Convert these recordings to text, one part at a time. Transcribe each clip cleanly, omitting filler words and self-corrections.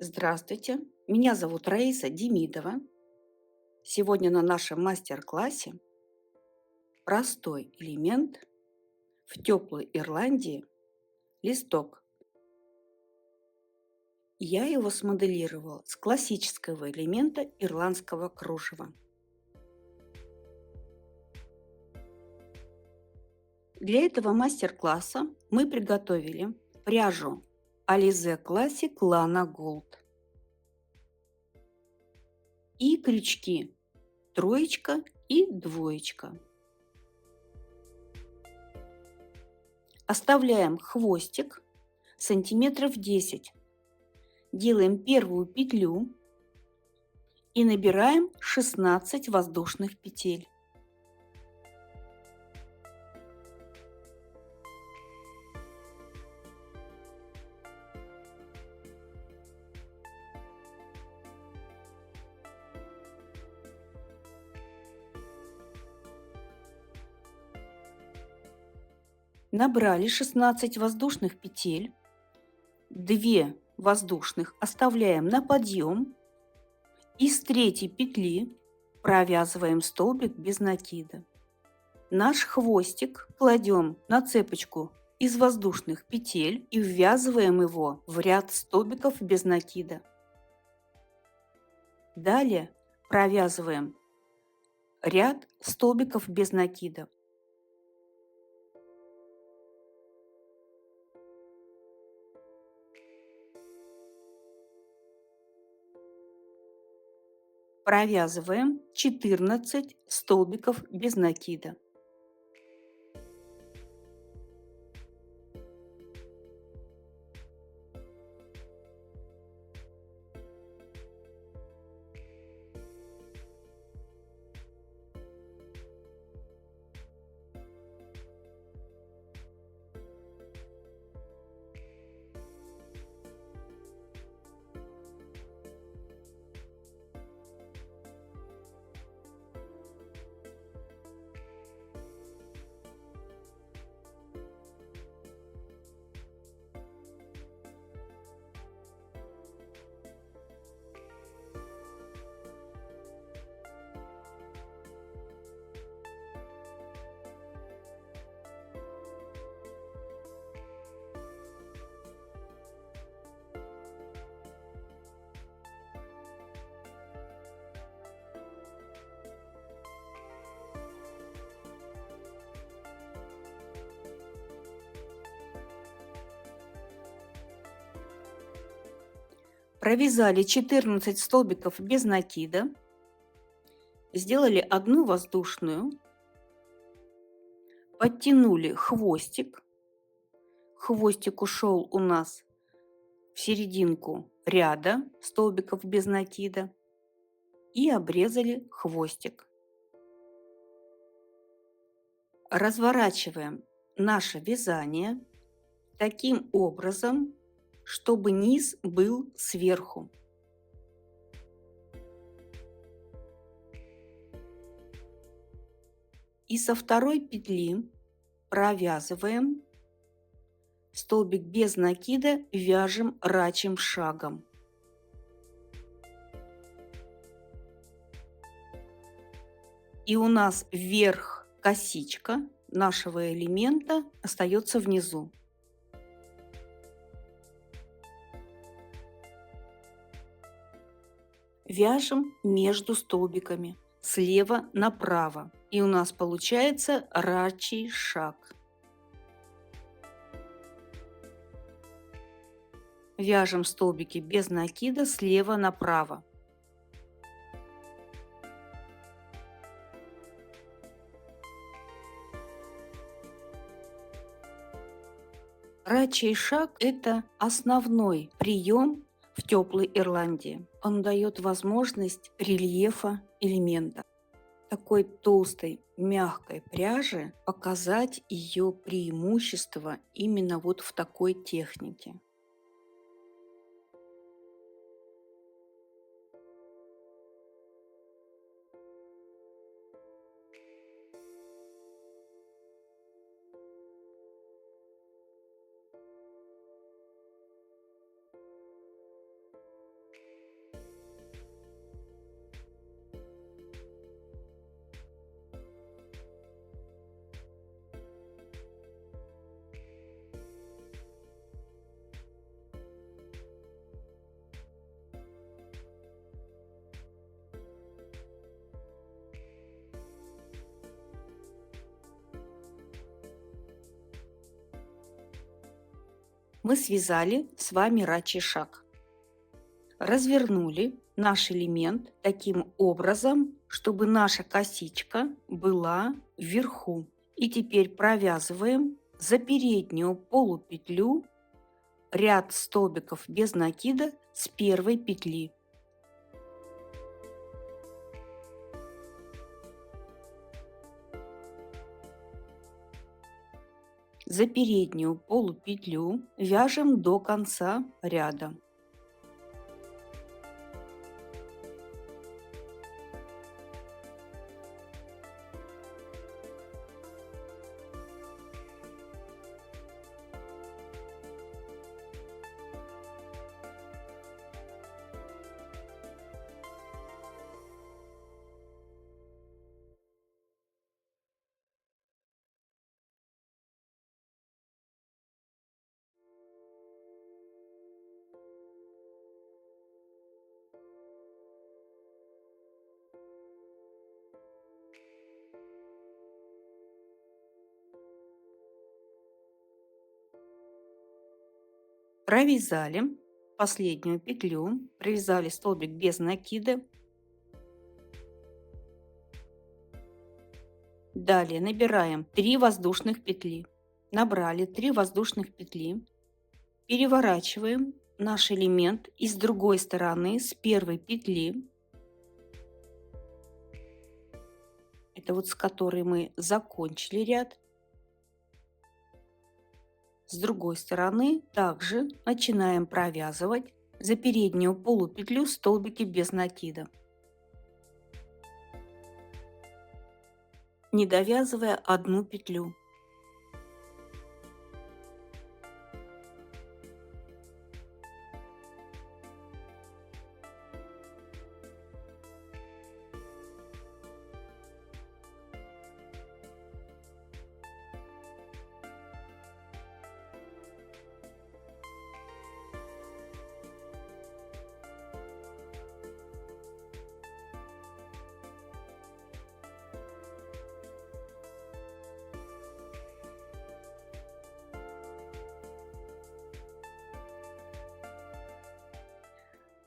Здравствуйте, меня зовут Раиса Демидова. Сегодня на нашем мастер-классе простой элемент в теплой Ирландии – листок. Я его смоделировала с классического элемента ирландского кружева. Для этого мастер-класса мы приготовили пряжу Alize Classic Lana Gold и крючки троечка и двоечка. Оставляем хвостик сантиметров 10. Делаем первую петлю и набираем 16 воздушных петель. Набрали 16 воздушных петель, 2 воздушных оставляем на подъем и с третьей петли провязываем столбик без накида. Наш хвостик кладем на цепочку из воздушных петель и ввязываем его в ряд столбиков без накида. Далее провязываем ряд столбиков без накида. Провязываем 14 столбиков без накида. Провязали 14 столбиков без накида, сделали одну воздушную, подтянули хвостик. Хвостик ушел у нас в серединку ряда столбиков без накида и обрезали хвостик. Разворачиваем наше вязание таким образом, чтобы низ был сверху. И со второй петли провязываем столбик без накида, вяжем рачьим шагом. И у нас вверх косичка нашего элемента остается внизу. Вяжем между столбиками слева направо. И у нас получается рачий шаг. Вяжем столбики без накида слева направо. Рачий шаг – это основной прием в теплой Ирландии. Он дает возможность рельефа элемента. Такой толстой, мягкой пряжи показать ее преимущество именно вот в такой технике. Мы связали с вами рачий шаг. Развернули наш элемент таким образом, чтобы наша косичка была вверху. И теперь провязываем за переднюю полупетлю ряд столбиков без накида с первой петли. За переднюю полупетлю вяжем до конца ряда. Провязали последнюю петлю, провязали столбик без накида. Далее набираем 3 воздушных петли. Набрали 3 воздушных петли. Переворачиваем наш элемент и с другой стороны, с первой петли, это вот с которой мы закончили ряд, с другой стороны также начинаем провязывать за переднюю полупетлю столбики без накида, не довязывая одну петлю.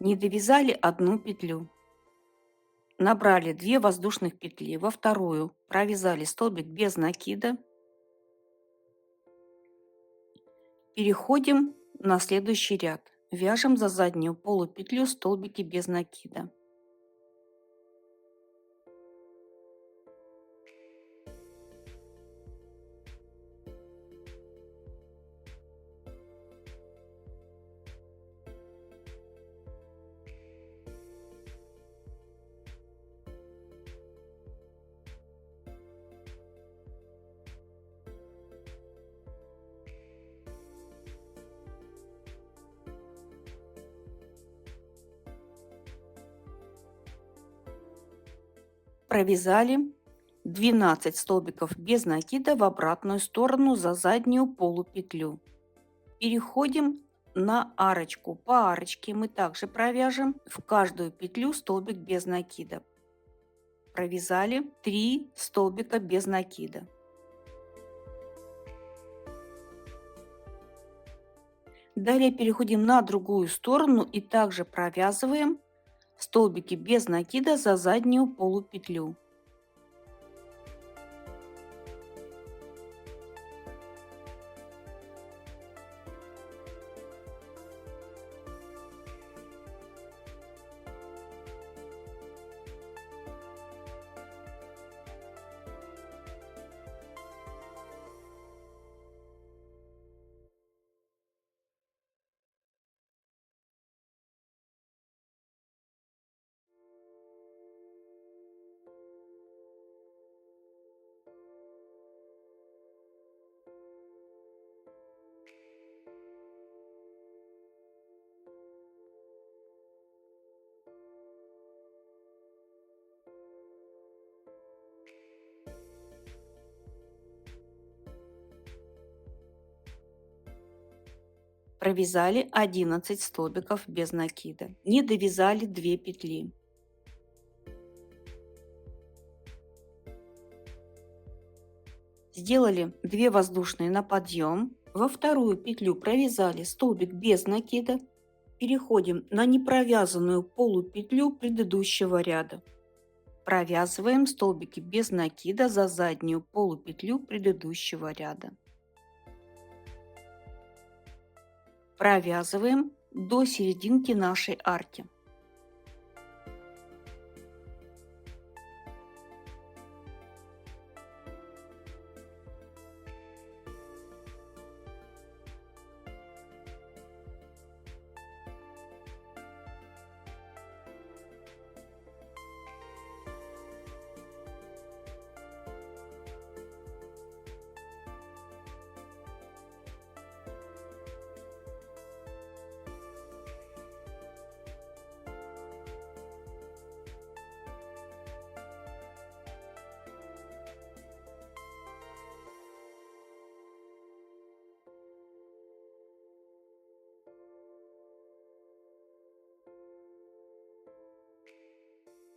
Не довязали одну петлю. Набрали 2 воздушных петли, во вторую провязали столбик без накида. Переходим на следующий ряд. Вяжем за заднюю полупетлю столбики без накида. Провязали 12 столбиков без накида в обратную сторону за заднюю полупетлю. Переходим на арочку. По арочке мы также провяжем в каждую петлю столбик без накида. Провязали 3 столбика без накида. Далее переходим на другую сторону и также провязываем столбики без накида за заднюю полупетлю. Провязали 11 столбиков без накида. Не довязали 2 петли. Сделали 2 воздушные на подъем. Во вторую петлю провязали столбик без накида. Переходим на непровязанную полупетлю предыдущего ряда. Провязываем столбики без накида за заднюю полупетлю предыдущего ряда. Провязываем до серединки нашей арки.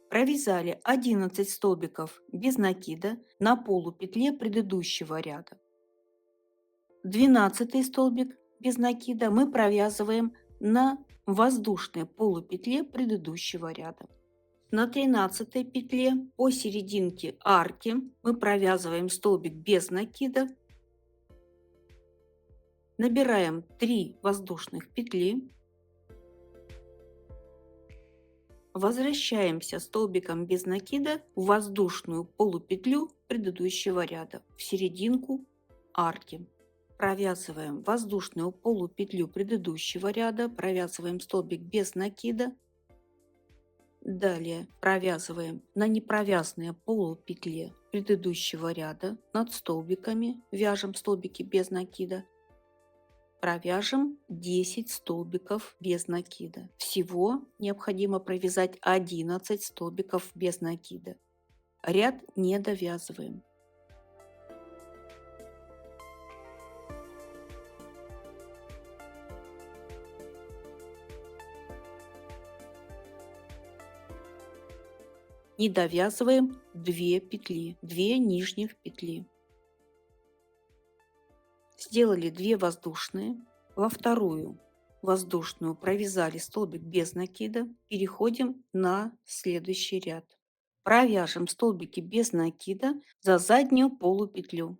Провязали 11 столбиков без накида на полупетле предыдущего ряда. 12 столбик без накида мы провязываем на воздушной полупетле предыдущего ряда. На 13 петле по серединке арки мы провязываем столбик без накида, набираем 3 воздушных петли, возвращаемся столбиком без накида в воздушную полупетлю предыдущего ряда, в серединку арки. Провязываем воздушную полупетлю предыдущего ряда, провязываем столбик без накида. Далее провязываем на непровязанной полупетле предыдущего ряда над столбиками, вяжем столбики без накида. Провяжем 10 столбиков без накида. Всего необходимо провязать 11 столбиков без накида. Ряд не довязываем. Не довязываем 2 петли, 2 нижних петли. Сделали 2 воздушные, во вторую воздушную провязали столбик без накида, переходим на следующий ряд. Провяжем столбики без накида за заднюю полупетлю.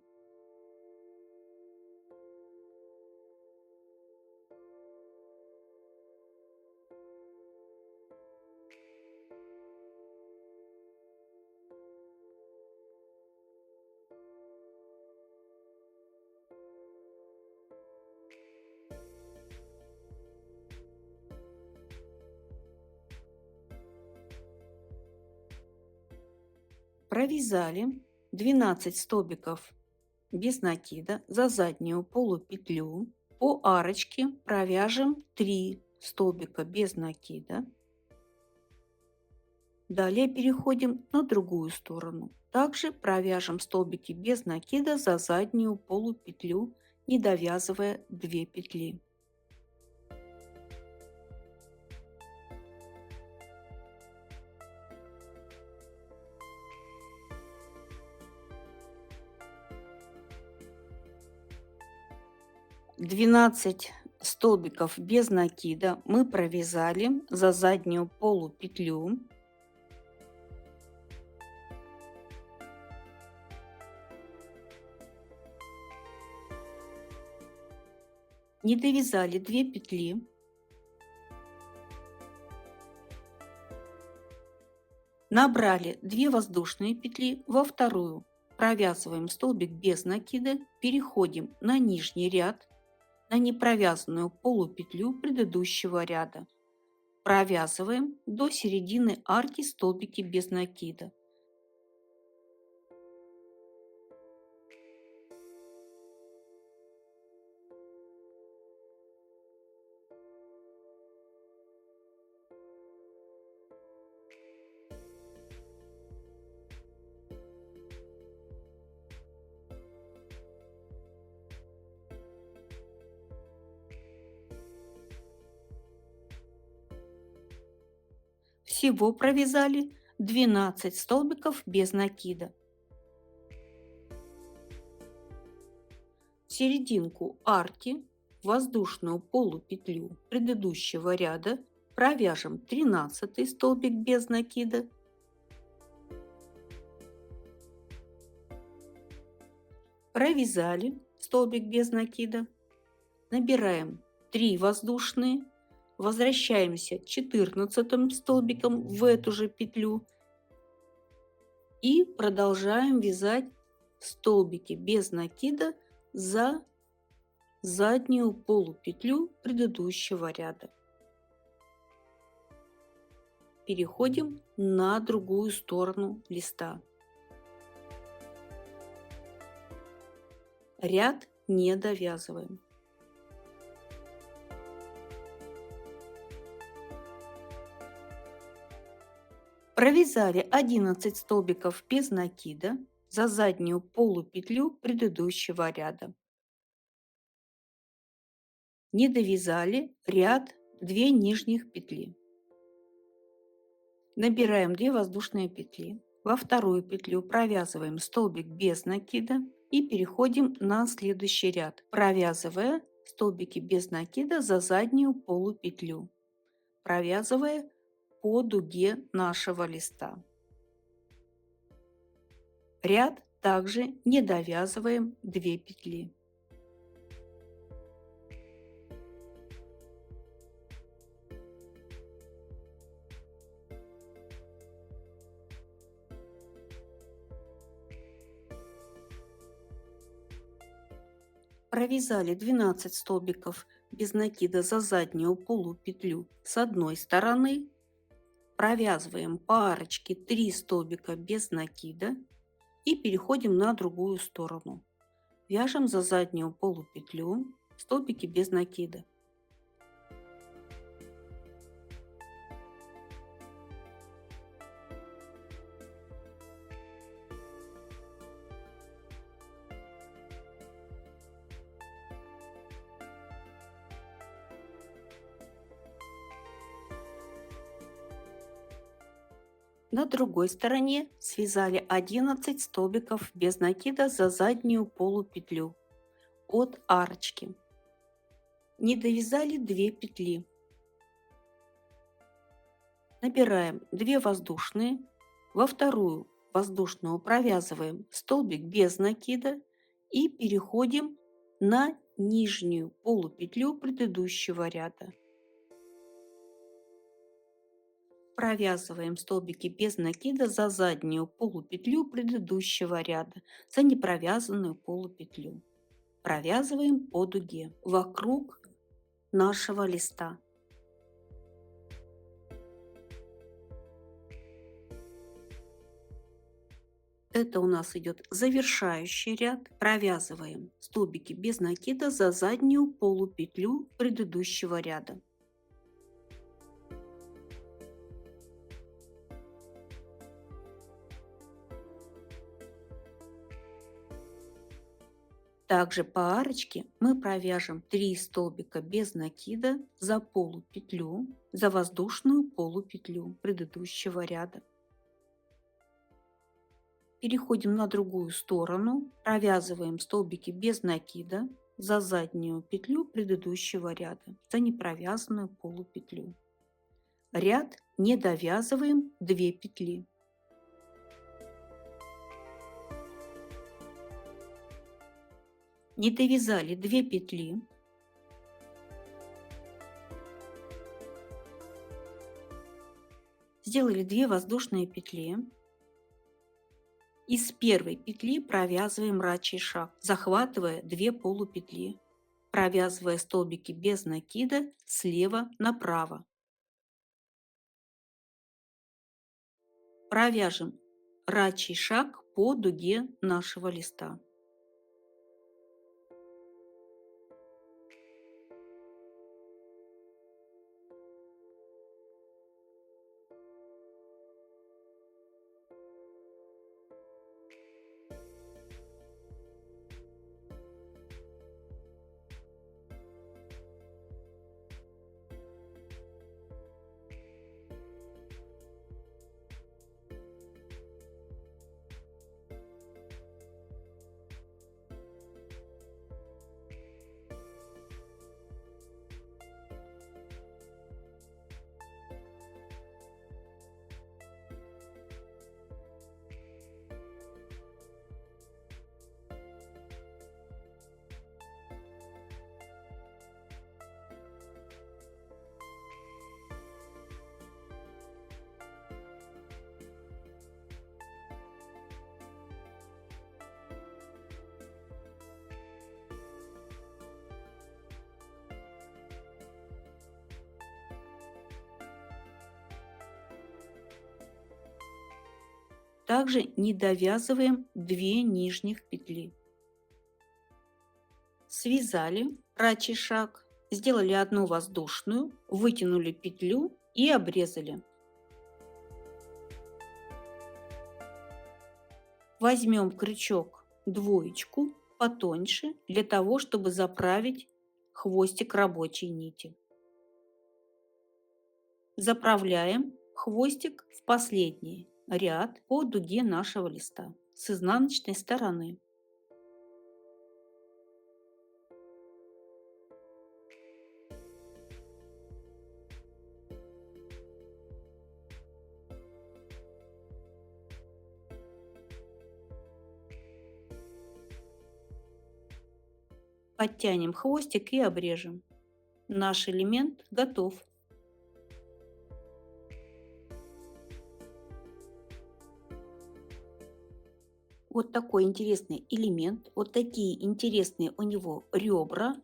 Провязали 12 столбиков без накида за заднюю полупетлю. По арочке провяжем 3 столбика без накида. Далее переходим на другую сторону. Также провяжем столбики без накида за заднюю полупетлю, не довязывая 2 петли. Двенадцать столбиков без накида мы провязали за заднюю полупетлю. Не довязали 2 петли. Набрали 2 воздушные петли во вторую. Провязываем столбик без накида, переходим на нижний ряд, на непровязанную полупетлю предыдущего ряда. Провязываем до середины арки столбики без накида. Всего провязали 12 столбиков без накида. серединку арки, воздушную полупетлю предыдущего ряда, провяжем 13 столбик без накида, провязали столбик без накида, набираем 3 воздушные, возвращаемся 14 столбиком в эту же петлю и продолжаем вязать столбики без накида за заднюю полупетлю предыдущего ряда. Переходим на другую сторону листа. Ряд не довязываем. Провязали 11 столбиков без накида за заднюю полупетлю предыдущего ряда. Не довязали ряд 2 нижних петли. Набираем 2 воздушные петли. Во вторую петлю провязываем столбик без накида и переходим на следующий ряд, провязывая столбики без накида за заднюю полупетлю, провязывая по дуге нашего листа. Ряд также не довязываем 2 петли. Провязали 12 столбиков без накида за заднюю полупетлю с одной стороны, провязываем по арочке 3 столбика без накида и переходим на другую сторону. Вяжем за заднюю полупетлю столбики без накида. На другой стороне связали 11 столбиков без накида за заднюю полупетлю от арочки. Не довязали 2 петли. Набираем 2 воздушные, во вторую воздушную провязываем столбик без накида и переходим на нижнюю полупетлю предыдущего ряда. Провязываем столбики без накида за заднюю полупетлю предыдущего ряда, за непровязанную полупетлю. Провязываем по дуге вокруг нашего листа. Это у нас идет завершающий ряд. Провязываем столбики без накида за заднюю полупетлю предыдущего ряда. Также по арочке мы провяжем 3 столбика без накида за полупетлю, за воздушную полупетлю предыдущего ряда. Переходим на другую сторону, провязываем столбики без накида за заднюю петлю предыдущего ряда, за непровязанную полупетлю. Ряд не довязываем 2 петли. Не довязали 2 петли. Сделали 2 воздушные петли. Из первой петли провязываем рачий шаг, захватывая 2 полупетли, провязывая столбики без накида слева направо. Провяжем рачий шаг по дуге нашего листа. Также не довязываем 2 нижних петли. Связали рачий шаг, сделали одну воздушную, вытянули петлю и обрезали. Возьмем крючок двоечку потоньше для того, чтобы заправить хвостик рабочей нити. Заправляем хвостик в последний ряд по дуге нашего листа с изнаночной стороны. Подтянем хвостик и обрежем. Наш элемент готов. Вот такой интересный элемент, вот такие интересные у него ребра.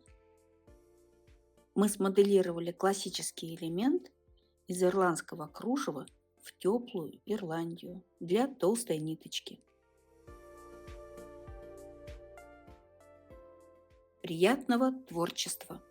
Мы смоделировали классический элемент из ирландского кружева в теплую Ирландию для толстой ниточки. Приятного творчества!